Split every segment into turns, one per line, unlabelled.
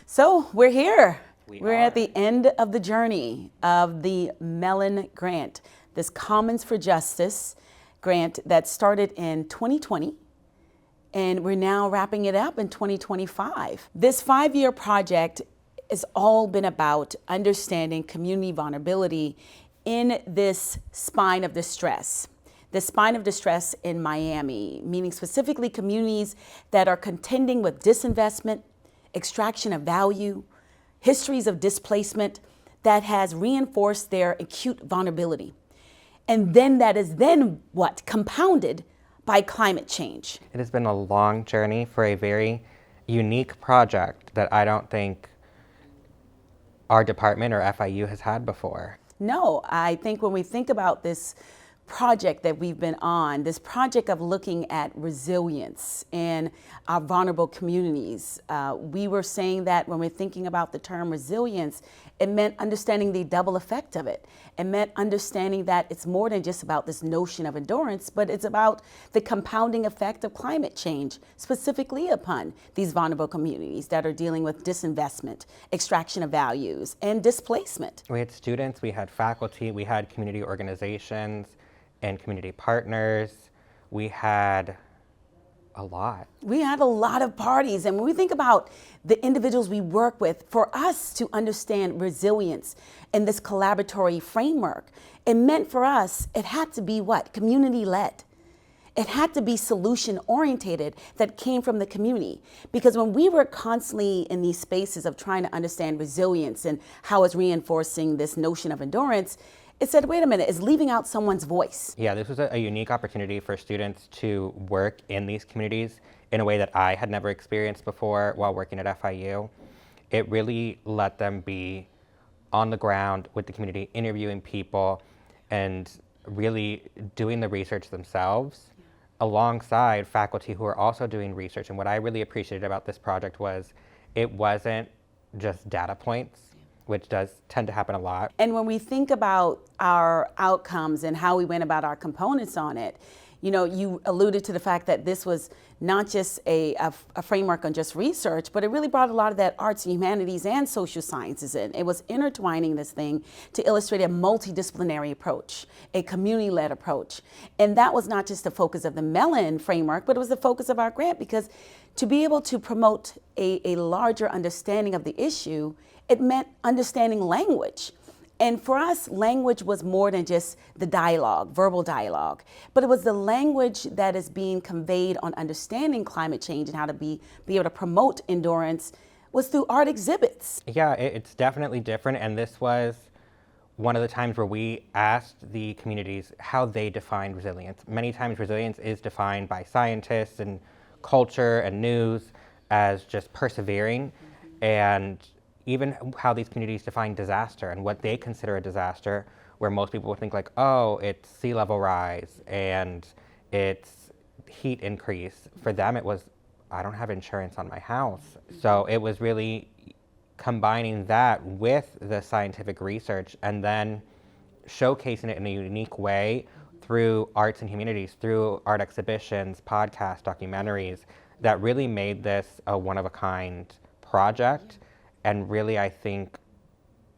So we're here. We're
are.
at the end of the journey of the Mellon Grant, this Commons for Justice grant that started in 2020. And we're now wrapping it up in 2025. This 5-year project has all been about understanding community vulnerability in this spine of distress. The spine of distress in Miami, meaning specifically communities that are contending with disinvestment, extraction of value, histories of displacement that has reinforced their acute vulnerability. And then that is then what? Compounded by climate change.
It has been a long journey for a very unique project that I don't think our department or FIU has had before.
No, I think when we think about this project that we've been on, this project of looking at resilience in our vulnerable communities, we were saying that when we're thinking about the term resilience, it meant understanding the double effect of it. It meant understanding that it's more than just about this notion of endurance, but it's about the compounding effect of climate change, specifically upon these vulnerable communities that are dealing with disinvestment, extraction of values, and displacement.
We had students, we had faculty, we had community organizations and community partners. We had a lot.
We had a lot of parties, and when we think about the individuals we work with, for us to understand resilience in this collaboratory framework, it meant for us, it had to be what? Community-led. It had to be solution-orientated that came from the community. Because when we were constantly in these spaces of trying to understand resilience and how it's reinforcing this notion of endurance, it said, wait a minute, it's leaving out someone's voice.
Yeah, this was a unique opportunity for students to work in these communities in a way that I had never experienced before while working at FIU. It really let them be on the ground with the community, interviewing people, and really doing the research themselves alongside faculty who are also doing research. And what I really appreciated about this project was it wasn't just data points, which does tend to happen a lot.
And when we think about our outcomes and how we went about our components on it, you know, you alluded to the fact that this was not just a framework on just research, but it really brought a lot of that arts and humanities and social sciences in. It was intertwining this thing to illustrate a multidisciplinary approach, a community-led approach. And that was not just the focus of the Mellon framework, but it was the focus of our grant, because to be able to promote a larger understanding of the issue, it meant understanding language. And for us, language was more than just the dialogue, verbal dialogue, but it was the language that is being conveyed on understanding climate change and how to be able to promote endurance was through art exhibits.
Yeah, it's definitely different. And this was one of the times where we asked the communities how they defined resilience. Many times resilience is defined by scientists and culture and news as just persevering, and even how these communities define disaster and what they consider a disaster, where most people would think like, oh, it's sea level rise and it's heat increase. For them, it was, I don't have insurance on my house. So it was really combining that with the scientific research and then showcasing it in a unique way through arts and humanities, through art exhibitions, podcasts, documentaries, that really made this a one-of-a-kind project and really, I think,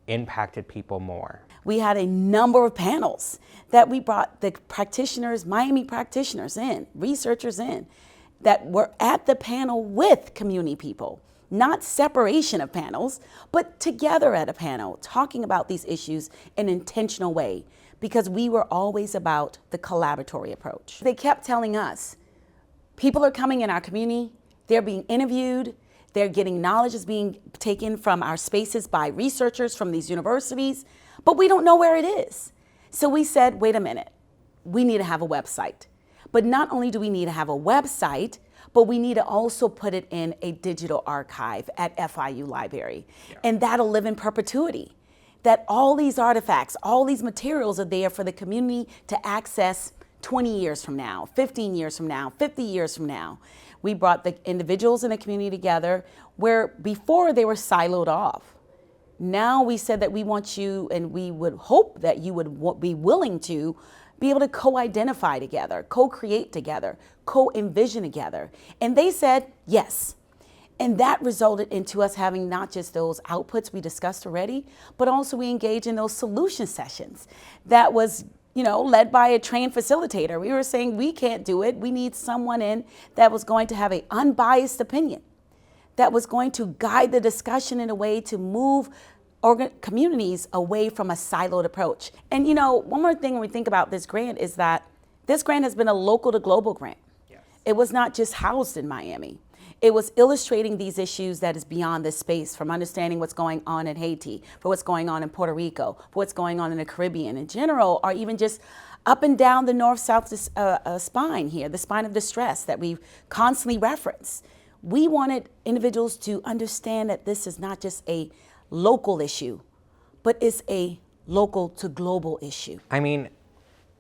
impacted people more.
We had a number of panels that we brought the practitioners, Miami practitioners in, researchers in, that were at the panel with community people. Not separation of panels, but together at a panel, talking about these issues in an intentional way, because we were always about the collaboratory approach. They kept telling us, people are coming in our community, they're being interviewed, they're getting knowledge is being taken from our spaces by researchers from these universities, but we don't know where it is. So we said, wait a minute, we need to have a website. But not only do we need to have a website, but we need to also put it in a digital archive at FIU Library. Yeah. And that'll live in perpetuity. That all these artifacts, all these materials are there for the community to access 20 years from now, 15 years from now, 50 years from now. We brought the individuals in the community together where before they were siloed off. Now we said that we want you, and we would hope that you would be willing to be able to co-identify together, co-create together, co-envision together. And they said yes. And that resulted into us having not just those outputs we discussed already, but also we engaged in those solution sessions that was, led by a trained facilitator. We were saying we can't do it. We need someone in that was going to have an unbiased opinion, that was going to guide the discussion in a way to move communities away from a siloed approach. And one more thing when we think about this grant is that this grant has been a local to global grant.
Yes.
It was not just housed in Miami. It was illustrating these issues that is beyond this space, from understanding what's going on in Haiti, for what's going on in Puerto Rico, for what's going on in the Caribbean in general, or even just up and down the north-south spine here, the spine of distress that we constantly reference. We wanted individuals to understand that this is not just a local issue, but it's a local to global issue.
I mean,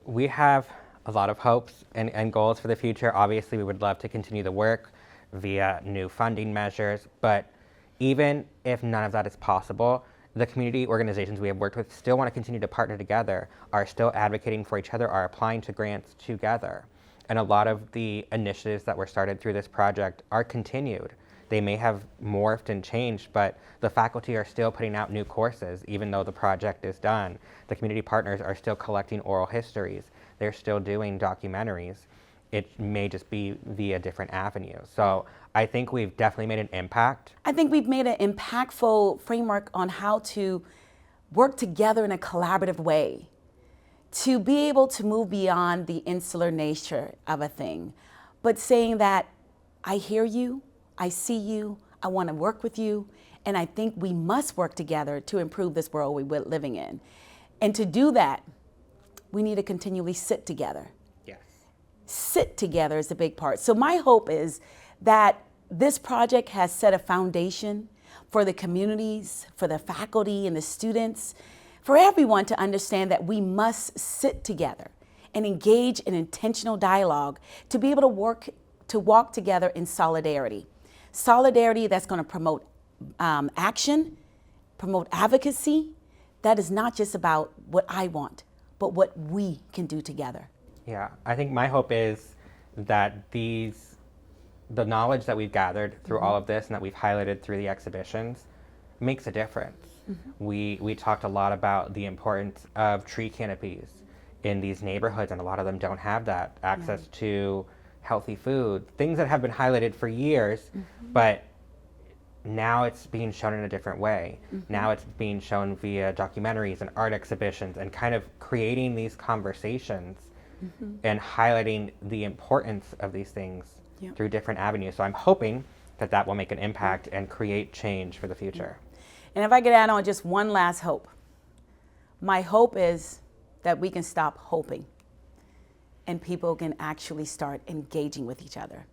we have a lot of hopes and goals for the future. Obviously, we would love to continue the work via new funding measures, but even if none of that is possible, the community organizations we have worked with still want to continue to partner together, are still advocating for each other, are applying to grants together. And a lot of the initiatives that were started through this project are continued. They may have morphed and changed, but the faculty are still putting out new courses, even though the project is done. The community partners are still collecting oral histories. They're still doing documentaries. It may just be via different avenues. So I think we've definitely made an impact.
I think we've made an impactful framework on how to work together in a collaborative way, to be able to move beyond the insular nature of a thing, but saying that I hear you, I see you, I want to work with you, and I think we must work together to improve this world we're living in. And to do that, we need to continually sit together. Sit together is the big part. So my hope is that this project has set a foundation for the communities, for the faculty and the students, for everyone to understand that we must sit together and engage in intentional dialogue to be able to walk together in solidarity. Solidarity that's going to promote action, promote advocacy. That is not just about what I want, but what we can do together.
Yeah, I think my hope is that the knowledge that we've gathered through all of this and that we've highlighted through the exhibitions makes a difference. We talked a lot about the importance of tree canopies in these neighborhoods, and a lot of them don't have that access to healthy food, things that have been highlighted for years, but now it's being shown in a different way. Now it's being shown via documentaries and art exhibitions, and kind of creating these conversations and highlighting the importance of these things through different avenues. So I'm hoping that that will make an impact and create change for the future.
And if I could add on just one last hope, my hope is that we can stop hoping and people can actually start engaging with each other.